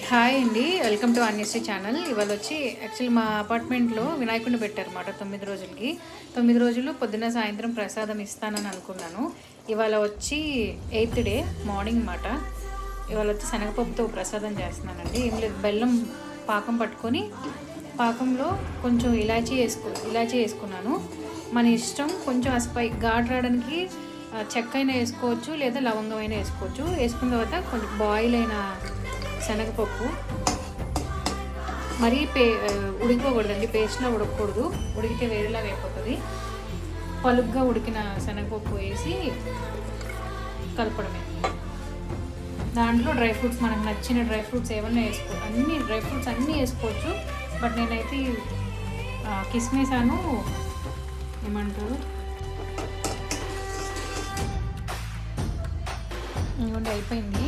Hi అండి, welcome to అన్యశ్రీ channel. ఇవాళ వచ్చి యాక్చువల్లీ మా అపార్ట్మెంట్లో వినాయకుడిని పెట్టారన్నమాట 9 రోజులకి. 9 రోజులు పొద్దున్న సాయంత్రం ప్రసాదం ఇస్తానని అనుకున్నాను. ఇవాళ వచ్చి 8th డే మార్నింగ్ మాట. ఇవాళ వచ్చి శనగపప్పుతో ప్రసాదం చేస్తున్నానండి. ఏం లేదు, బెల్లం పాకం పట్టుకొని పాకంలో కొంచెం ఇలాచీ వేసుకున్నాను. మన ఇష్టం. కొంచెం ఘాటు రావడానికి చెక్క అయినా వేసుకోవచ్చు, లేదా లవంగం అయినా వేసుకోవచ్చు. వేసుకున్న తర్వాత కొంచెం బాయిల్ అయిన శనగపప్పు మరీ ఉడికిపోకూడదండి, పేస్ట్లా ఉడకకూడదు. ఉడికితే వేరేలాగా అయిపోతుంది. పలుగ్గా ఉడికిన శనగపప్పు వేసి కలపడమే. దాంట్లో డ్రై ఫ్రూట్స్, మనకు నచ్చిన డ్రై ఫ్రూట్స్ ఏమన్నా అన్ని డ్రై ఫ్రూట్స్ అన్నీ వేసుకోవచ్చు. బట్ నేనైతే కిస్మిసాను ఏమంటారు ఇవ్వండి అయిపోయింది.